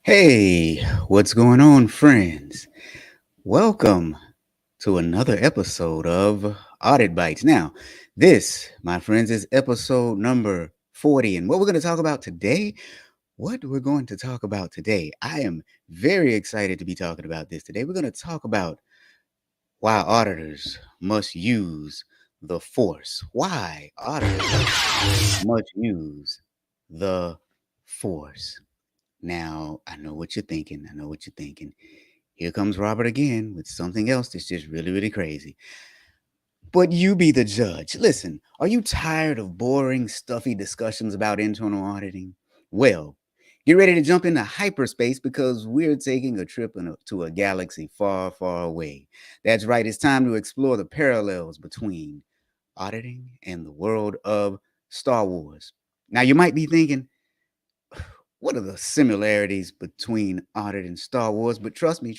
Hey, what's going on, friends? Welcome to another episode of Audit Bites. Now, this, my friends, is episode number 40. And what we're going to talk about today, I am very excited to be talking about this today. We're going to talk about why auditors must use the force. Why auditors must use the force. Now, I know what you're thinking. Here comes Robert again with something else that's just really, really crazy. But you be the judge. Listen, are you tired of boring, stuffy discussions about internal auditing? Well, get ready to jump into hyperspace because we're taking a trip to a galaxy far, far away. That's right, it's time to explore the parallels between auditing and the world of Star Wars. Now, you might be thinking, what are the similarities between Audit and Star Wars? But trust me,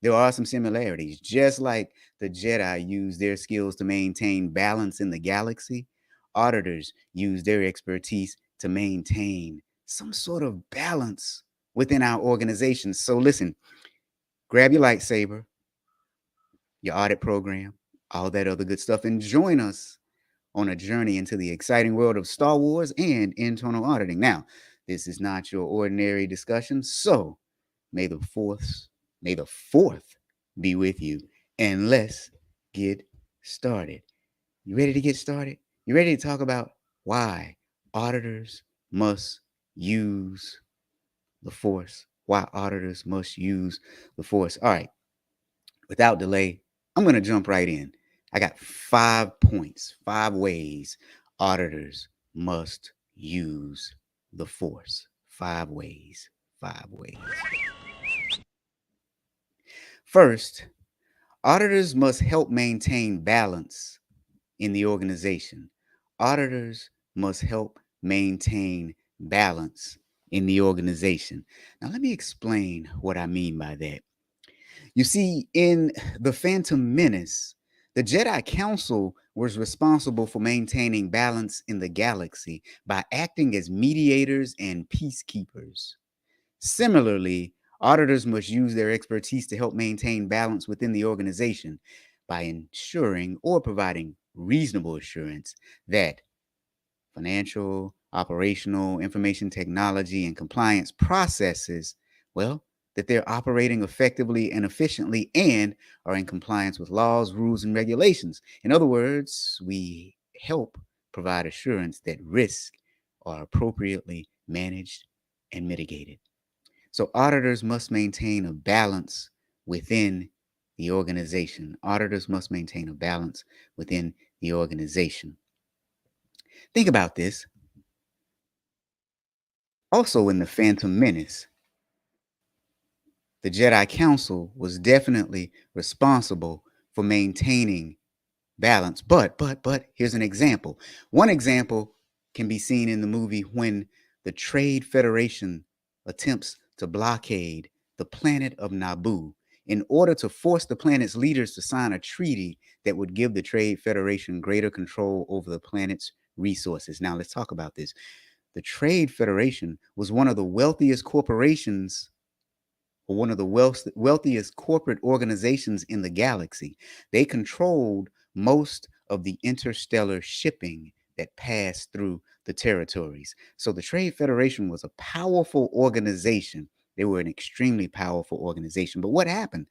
there are some similarities. Just like the Jedi use their skills to maintain balance in the galaxy, auditors use their expertise to maintain some sort of balance within our organization. So listen, grab your lightsaber, your audit program, all that other good stuff, and join us on a journey into the exciting world of Star Wars and internal auditing. Now, this is not your ordinary discussion, so may the fourth be with you. And let's get started. You ready to get started? You ready to talk about why auditors must use the force? Why auditors must use the force? All right. Without delay, I'm going to jump right in. I got 5 points, 5 ways auditors must use the force. 5 ways. First, auditors must help maintain balance in the organization. Auditors must help maintain balance in the organization. Now, let me explain what I mean by that. You see, in The Phantom Menace, the Jedi Council was responsible for maintaining balance in the galaxy by acting as mediators and peacekeepers. Similarly, auditors must use their expertise to help maintain balance within the organization by ensuring or providing reasonable assurance that financial, operational, information technology, and compliance processes, well, that they're operating effectively and efficiently and are in compliance with laws, rules, and regulations. In other words, we help provide assurance that risks are appropriately managed and mitigated. So auditors must maintain a balance within the organization. Auditors must maintain a balance within the organization. Think about this. Also in The Phantom Menace, the Jedi Council was definitely responsible for maintaining balance. But here's an example. One example can be seen in the movie when the Trade Federation attempts to blockade the planet of Naboo in order to force the planet's leaders to sign a treaty that would give the Trade Federation greater control over the planet's resources. Now, let's talk about this. The Trade Federation was one of the wealthiest corporations or one of the wealthiest corporate organizations in the galaxy. They controlled most of the interstellar shipping that passed through the territories. So the Trade Federation was a powerful organization. They were an extremely powerful organization. But what happened?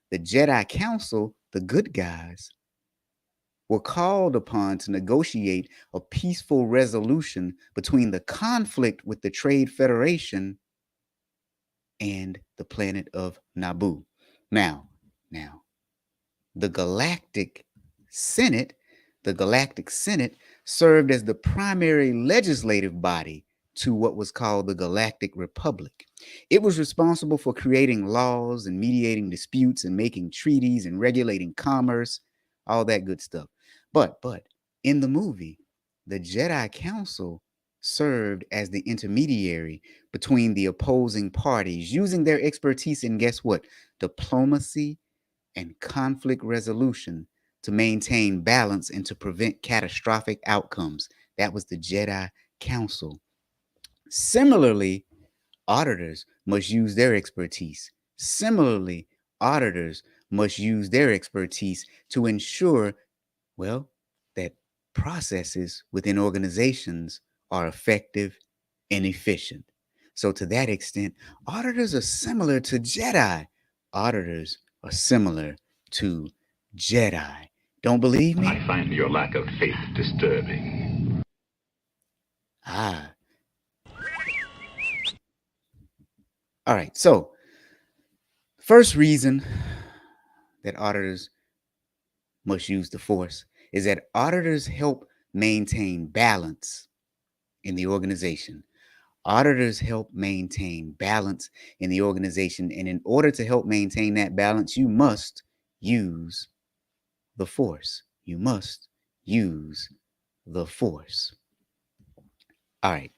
The Jedi Council, the good guys, were called upon to negotiate a peaceful resolution between the conflict with the Trade Federation and the planet of Naboo. Now, the Galactic Senate served as the primary legislative body to what was called the Galactic Republic. It was responsible for creating laws and mediating disputes and making treaties and regulating commerce, all that good stuff. But in the movie, the Jedi Council served as the intermediary between the opposing parties, using their expertise in, guess what, diplomacy and conflict resolution to maintain balance and to prevent catastrophic outcomes. That was the Jedi Council. Similarly, auditors must use their expertise. Similarly, auditors must use their expertise to ensure, well, that processes within organizations are effective and efficient. So, to that extent, auditors are similar to Jedi. Auditors are similar to Jedi. Don't believe me? I find your lack of faith disturbing. Ah. All right. So, first reason that auditors must use the force is that auditors help maintain balance in the organization. Auditors help maintain balance in the organization. And in order to help maintain that balance, you must use the force. You must use the force. All right.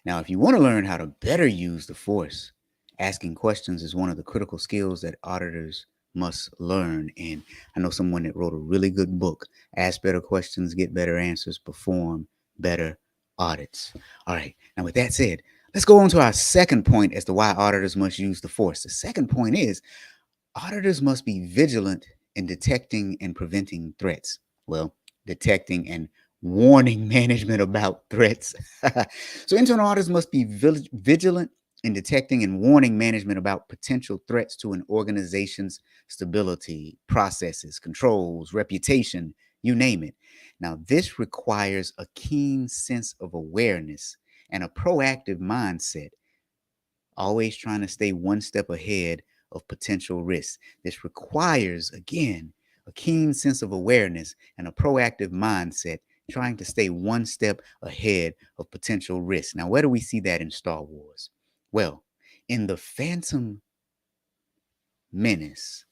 Now, if you want to learn how to better use the force, asking questions is one of the critical skills that auditors must learn. And I know someone that wrote a really good book, Ask Better Questions, Get Better Answers, Perform Better Audits. All right. Now, with that said, let's go on to our second point as to why auditors must use the force. The second point is auditors must be vigilant in detecting and preventing threats. Well, detecting and warning management about threats. So internal auditors must be vigilant in detecting and warning management about potential threats to an organization's stability, processes, controls, reputation, you name it. Now, this requires a keen sense of awareness and a proactive mindset, always trying to stay one step ahead of potential risks. This requires, again, a keen sense of awareness and a proactive mindset, trying to stay one step ahead of potential risks. Now, where do we see that in Star Wars? Well, in The Phantom Menace,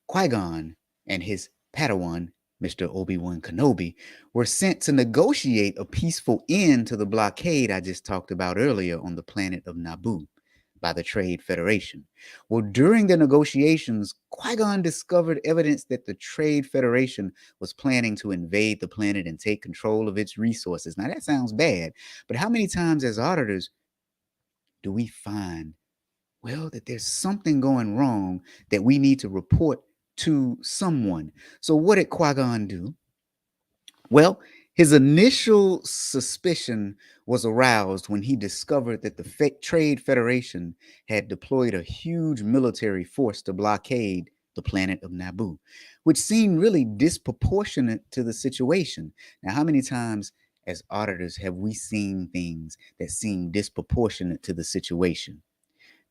Qui-Gon and his Padawan, Mr. Obi-Wan Kenobi, were sent to negotiate a peaceful end to the blockade I just talked about earlier on the planet of Naboo by the Trade Federation. Well, during the negotiations, Qui-Gon discovered evidence that the Trade Federation was planning to invade the planet and take control of its resources. Now, that sounds bad, but how many times as auditors do we find, well, that there's something going wrong that we need to report to someone? So what did Qui-Gon do? Well, his initial suspicion was aroused when he discovered that the Trade Federation had deployed a huge military force to blockade the planet of Naboo, which seemed really disproportionate to the situation. Now, how many times as auditors have we seen things that seem disproportionate to the situation?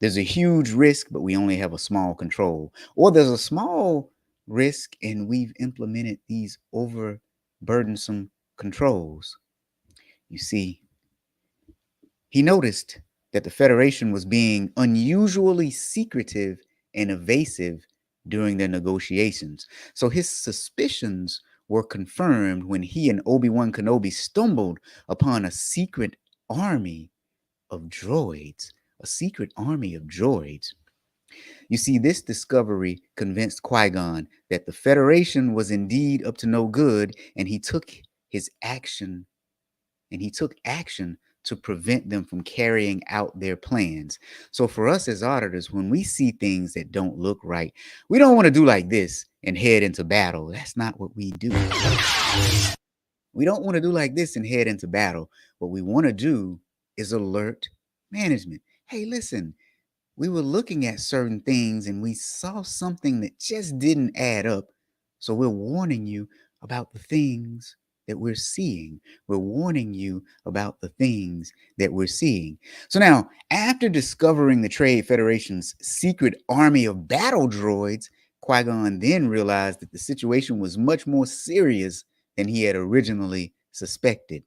There's a huge risk, but we only have a small control. Or there's a small risk and we've implemented these overburdensome controls. You see, he noticed that the Federation was being unusually secretive and evasive during their negotiations. So his suspicions were confirmed when he and Obi-Wan Kenobi stumbled upon a secret army of droids. A secret army of droids. You see, this discovery convinced Qui-Gon that the Federation was indeed up to no good, and he took action to prevent them from carrying out their plans. So for us as auditors, when we see things that don't look right, we don't want to do like this and head into battle. That's not what we do. We don't want to do like this and head into battle. What we want to do is alert management. Hey, listen, we were looking at certain things and we saw something that just didn't add up. So we're warning you about the things that we're seeing. We're warning you about the things that we're seeing. So now, after discovering the Trade Federation's secret army of battle droids, Qui-Gon then realized that the situation was much more serious than he had originally suspected.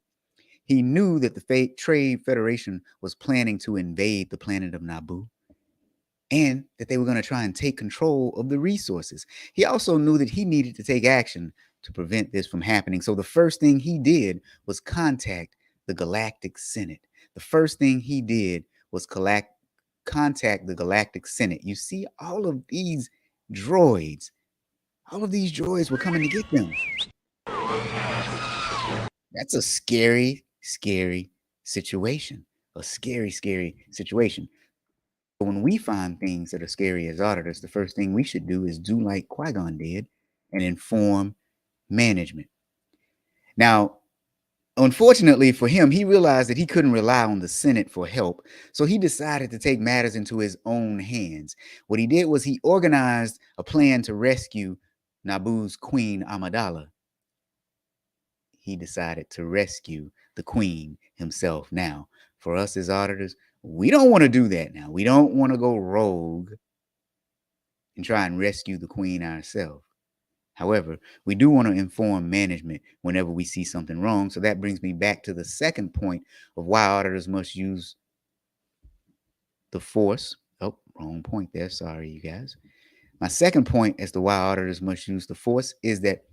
He knew that the Trade Federation was planning to invade the planet of Naboo and that they were going to try and take control of the resources. He also knew that he needed to take action to prevent this from happening. So the first thing he did was contact the Galactic Senate. The first thing he did was contact the Galactic Senate. You see, droids, all of these droids were coming to get them. That's a scary, scary situation. A scary, scary situation. When we find things that are scary as auditors, the first thing we should do is do like Qui-Gon did and inform management. Now, unfortunately for him, he realized that he couldn't rely on the Senate for help, so he decided to take matters into his own hands. What he did was he organized a plan to rescue Naboo's Queen Amidala. He decided to rescue the Queen himself. Now, for us as auditors, we don't want to do that now. We don't want to go rogue and try and rescue the Queen ourselves. However, we do want to inform management whenever we see something wrong. So that brings me back to the second point of why auditors must use the force. Oh, wrong point there. Sorry, you guys. My second point as to why auditors must use the force is that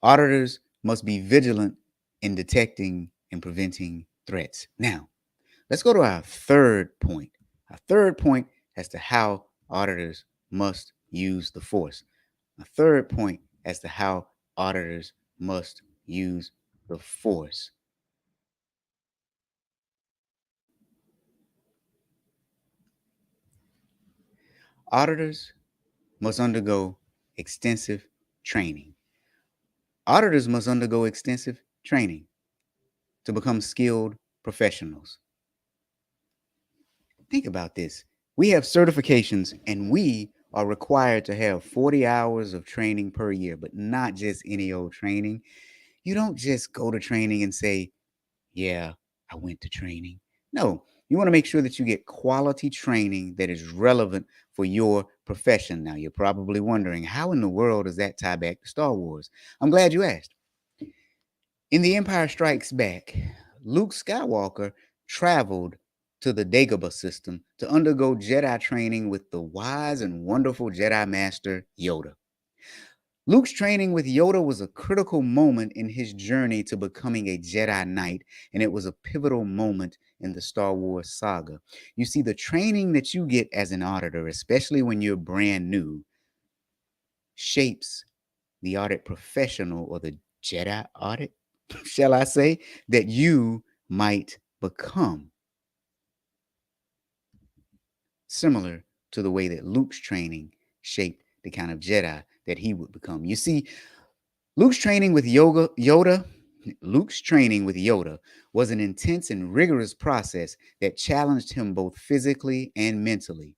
auditors must be vigilant in detecting and preventing threats. Now, let's go to our third point. Our third point as to how auditors must use the force. A third point as to how auditors must use the force. Auditors must undergo extensive training. Auditors must undergo extensive training to become skilled professionals. Think about this. We have certifications and we are required to have 40 hours of training per year, but not just any old training. You don't just go to training and say, yeah, I went to training. No, you want to make sure that you get quality training that is relevant for your profession. Now, you're probably wondering, how in the world does that tie back to Star Wars? I'm glad you asked. In The Empire Strikes Back, Luke Skywalker traveled to the Dagobah system to undergo Jedi training with the wise and wonderful Jedi Master Yoda. Luke's training with Yoda was a critical moment in his journey to becoming a Jedi Knight, and it was a pivotal moment in the Star Wars saga. You see, the training that you get as an auditor, especially when you're brand new, shapes the audit professional or the Jedi audit, shall I say, that you might become. Similar to the way that Luke's training shaped the kind of Jedi that he would become. You see, Luke's training with Luke's training with Yoda was an intense and rigorous process that challenged him both physically and mentally.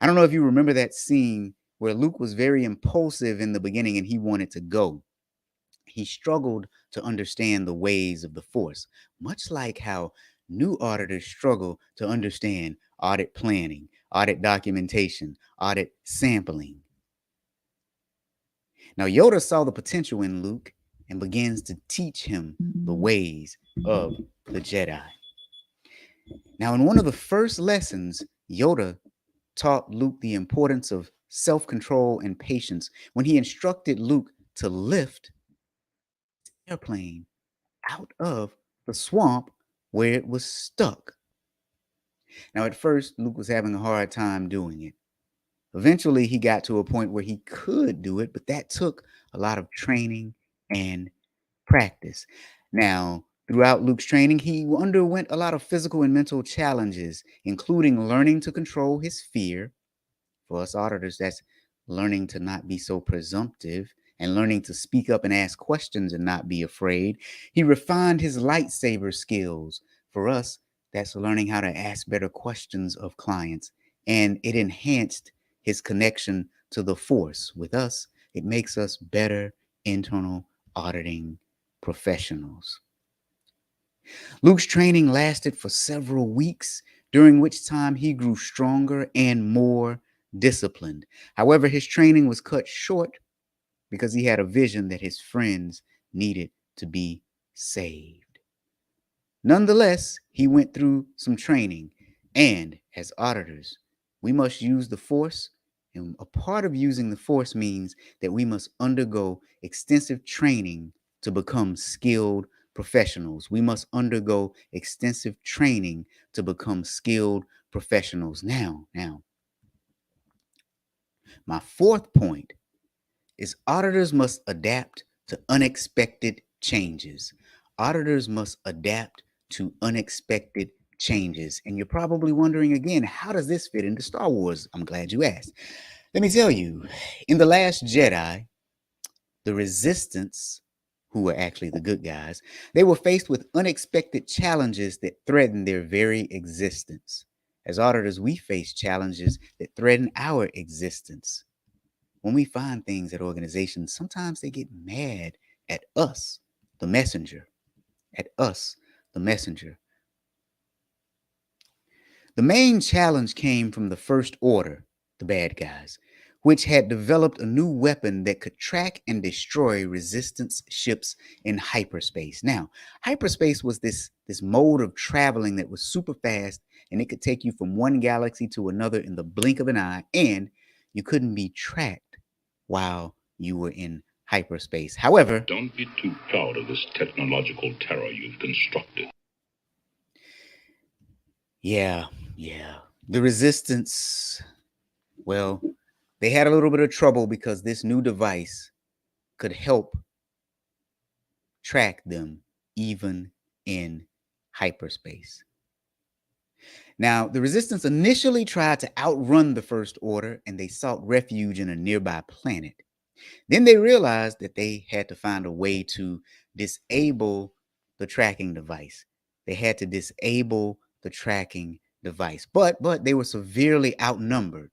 I don't know if you remember that scene where Luke was very impulsive in the beginning and he wanted to go. He struggled to understand the ways of the Force, much like how new auditors struggle to understand audit planning, audit documentation, audit sampling. Now, Yoda saw the potential in Luke and begins to teach him the ways of the Jedi. Now, in one of the first lessons, Yoda taught Luke the importance of self-control and patience when he instructed Luke to lift the airplane out of the swamp where it was stuck. Now, at first, Luke was having a hard time doing it. Eventually, he got to a point where he could do it, but that took a lot of training and practice. Now, throughout Luke's training, he underwent a lot of physical and mental challenges, including learning to control his fear. For us auditors, that's learning to not be so presumptive and learning to speak up and ask questions and not be afraid. He refined his lightsaber skills. For us, that's learning how to ask better questions of clients. And it enhanced his connection to the Force. With us, it makes us better internal auditing professionals. Luke's training lasted for several weeks, during which time he grew stronger and more disciplined. However, his training was cut short because he had a vision that his friends needed to be saved. Nonetheless, he went through some training, and as auditors, we must use the force. And a part of using the force means that we must undergo extensive training to become skilled professionals. We must undergo extensive training to become skilled professionals. Now, my fourth point is auditors must adapt to unexpected changes. Auditors must adapt to unexpected changes. And you're probably wondering again, how does this fit into Star Wars? I'm glad you asked. Let me tell you, in The Last Jedi, the Resistance, who were actually the good guys, they were faced with unexpected challenges that threatened their very existence. As auditors, we face challenges that threaten our existence. When we find things at organizations, sometimes they get mad at us, the messenger, at us, the messenger. The main challenge came from the First Order, the bad guys, which had developed a new weapon that could track and destroy resistance ships in hyperspace. Now, hyperspace was this mode of traveling that was super fast, and it could take you from one galaxy to another in the blink of an eye, and you couldn't be tracked while you were in hyperspace. However, don't be too proud of this technological terror you've constructed. Yeah. The resistance, well, they had a little bit of trouble because this new device could help track them even in hyperspace. Now, the resistance initially tried to outrun the First Order and they sought refuge in a nearby planet. Then they realized that they had to find a way to disable the tracking device. They had to disable the tracking device, but they were severely outnumbered.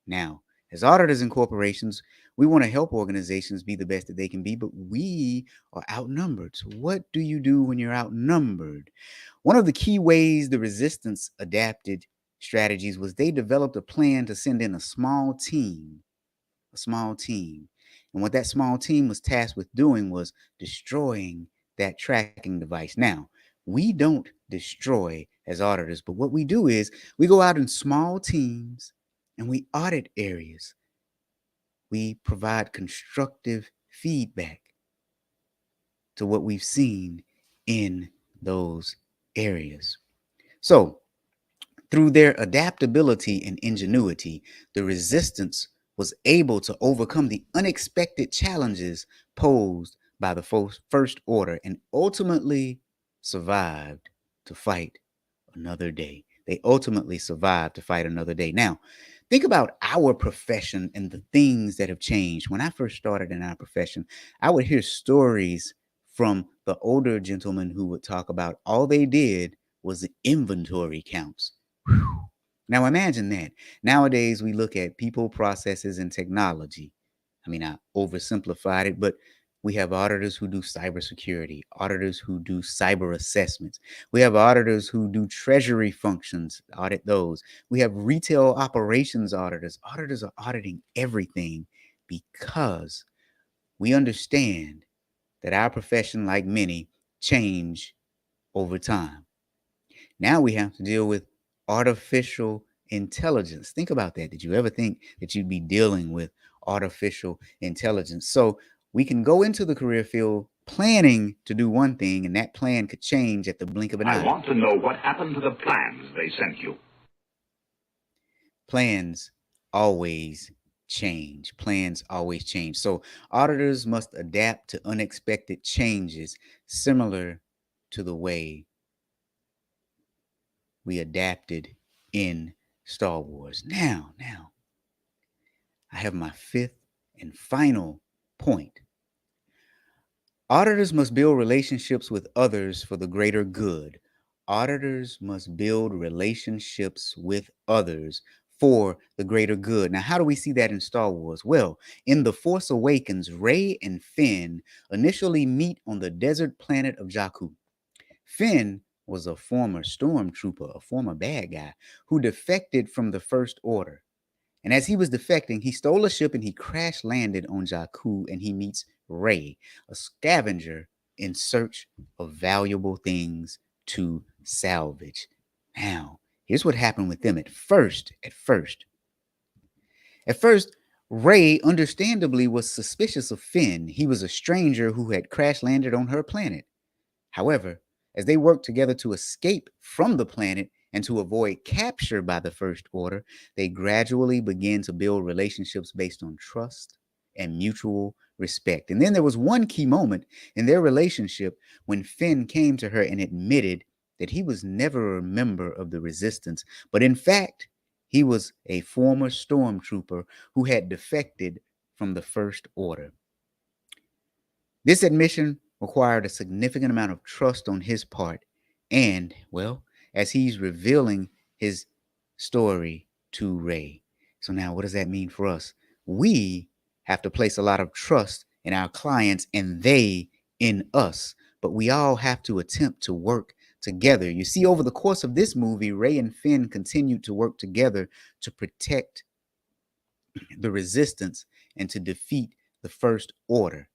Now, as auditors and corporations, we want to help organizations be the best that they can be, but we are outnumbered. So, what do you do when you're outnumbered? One of the key ways the resistance adapted strategies was they developed a plan to send in a small team. A small team. And what that small team was tasked with doing was destroying that tracking device. Now, we don't destroy as auditors, but what we do is we go out in small teams and we audit areas. We provide constructive feedback to what we've seen in those areas. So, through their adaptability and ingenuity, the resistance was able to overcome the unexpected challenges posed by the First Order and ultimately survived to fight another day. They ultimately survived to fight another day. Now, think about our profession and the things that have changed. When I first started in our profession, I would hear stories from the older gentlemen who would talk about all they did was the inventory counts. Whew. Now imagine that. Nowadays, we look at people, processes, and technology. I mean, I oversimplified it, but we have auditors who do cybersecurity, auditors who do cyber assessments. We have auditors who do treasury functions, audit those. We have retail operations auditors. Auditors are auditing everything because we understand that our profession, like many, change over time. Now we have to deal with artificial intelligence. Think about that. Did you ever think that you'd be dealing with artificial intelligence? So we can go into the career field planning to do one thing, and that plan could change at the blink of an eye. I want to know what happened to the plans they sent you. Plans always change. Plans always change. So auditors must adapt to unexpected changes, similar to the way we adapted in Star Wars. Now, I have my fifth and final point. Auditors must build relationships with others for the greater good. Auditors must build relationships with others for the greater good. Now, how do we see that in Star Wars? Well, in The Force Awakens, Rey and Finn initially meet on the desert planet of Jakku. Finn was a former stormtrooper, a former bad guy who defected from the First Order. And as he was defecting, he stole a ship and he crash landed on Jakku and he meets Rey, a scavenger in search of valuable things to salvage. Now, here's what happened with them at first, Ray understandably was suspicious of Finn. He was a stranger who had crash landed on her planet. However, as they worked together to escape from the planet and to avoid capture by the First Order, they gradually began to build relationships based on trust and mutual respect. And then there was one key moment in their relationship when Finn came to her and admitted that he was never a member of the Resistance, but in fact, he was a former stormtrooper who had defected from the First Order. This admission required a significant amount of trust on his part, and, well, as he's revealing his story to Ray. So now, what does that mean for us? We have to place a lot of trust in our clients and they in us, but we all have to attempt to work together. You see, over the course of this movie, Ray and Finn continued to work together to protect the resistance and to defeat the First Order.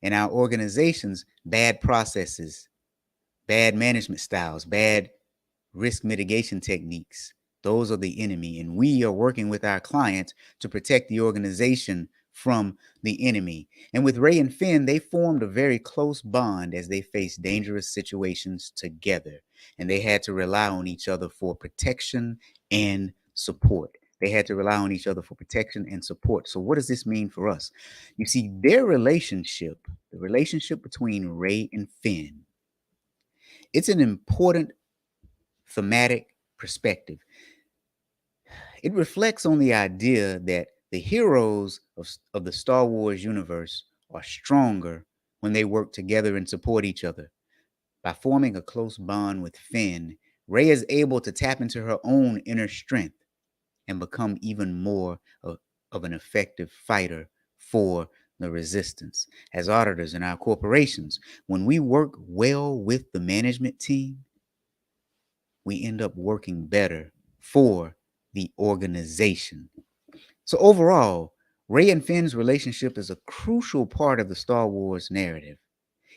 In our organizations, bad processes, bad management styles, bad risk mitigation techniques, those are the enemy. And we are working with our clients to protect the organization from the enemy. And with Ray and Finn, they formed a very close bond as they faced dangerous situations together. And they had to rely on each other for protection and support. They had to rely on each other for protection and support. So, what does this mean for us? You see, their relationship, the relationship between Ray and Finn, it's an important thematic perspective. It reflects on the idea that the heroes of the Star Wars universe are stronger when they work together and support each other. By forming a close bond with Finn, Rey is able to tap into her own inner strength and become even more of an effective fighter for the resistance. As auditors in our corporations, when we work well with the management team, we end up working better for the organization. So overall, Rey and Finn's relationship is a crucial part of the Star Wars narrative.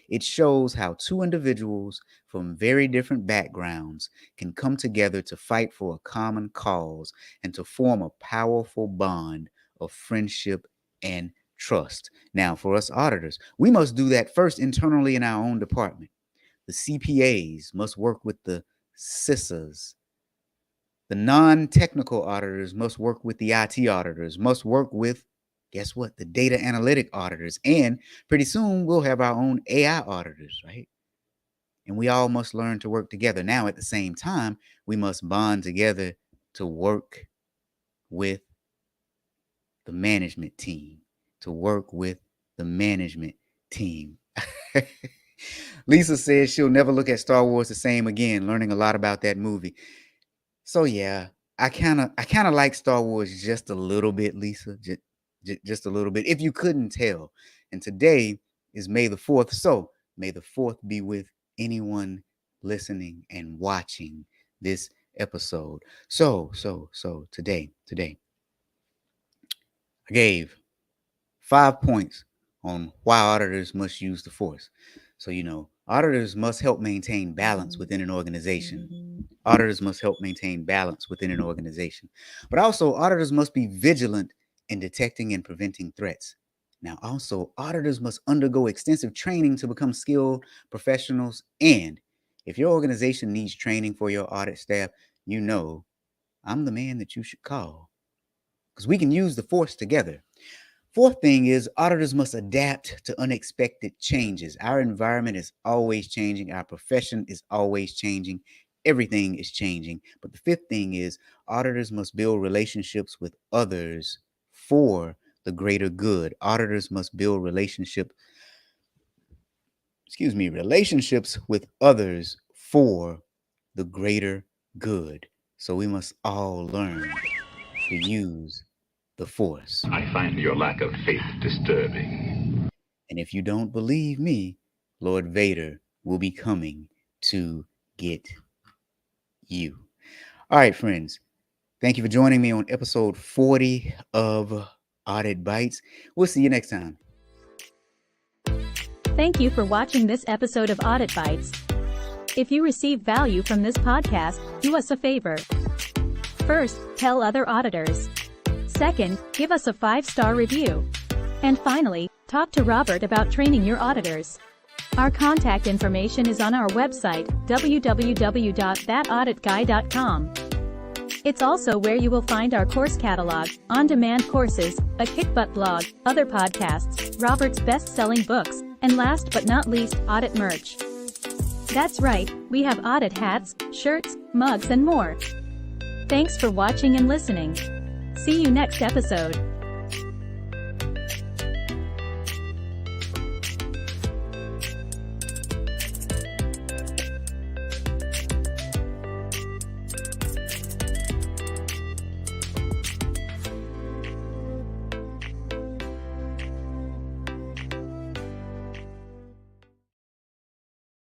It shows how two individuals from very different backgrounds can come together to fight for a common cause and to form a powerful bond of friendship and trust. Now, for us auditors, we must do that first internally in our own department. The CPAs must work with the CISAs. The non-technical auditors must work with the IT auditors, must work with, guess what, the data analytic auditors. And pretty soon we'll have our own AI auditors, right? And we all must learn to work together. Now, at the same time, we must bond together to work with the management team, to work with the management team. Lisa says she'll never look at Star Wars the same again, learning a lot about that movie. So yeah, I kind of like Star Wars just a little bit, Lisa, just a little bit. If you couldn't tell, and today is May the 4th, so may the 4th be with anyone listening and watching this episode. So today, I gave 5 points on why auditors must use the force. So auditors must help maintain balance within an organization. Auditors must help maintain balance within an organization. But also, auditors must be vigilant in detecting and preventing threats. Now, also, auditors must undergo extensive training to become skilled professionals. And if your organization needs training for your audit staff, I'm the man that you should call because we can use the force together. Fourth thing is auditors must adapt to unexpected changes. Our environment is always changing. Our profession is always changing. Everything is changing. But the fifth thing is auditors must build relationships with others for the greater good. Auditors must build relationships with others for the greater good. So we must all learn to use the force. I find your lack of faith disturbing. And if you don't believe me, Lord Vader will be coming to get you. All right, friends. Thank you for joining me on episode 40 of Audit Bites. We'll see you next time. Thank you for watching this episode of Audit Bites. If you receive value from this podcast, do us a favor. First, tell other auditors. Second, give us a 5-star review. And finally, talk to Robert about training your auditors. Our contact information is on our website, www.thatauditguy.com. It's also where you will find our course catalog, on-demand courses, a kick-butt blog, other podcasts, Robert's best-selling books, and last but not least, audit merch. That's right, we have audit hats, shirts, mugs and more. Thanks for watching and listening. See you next episode.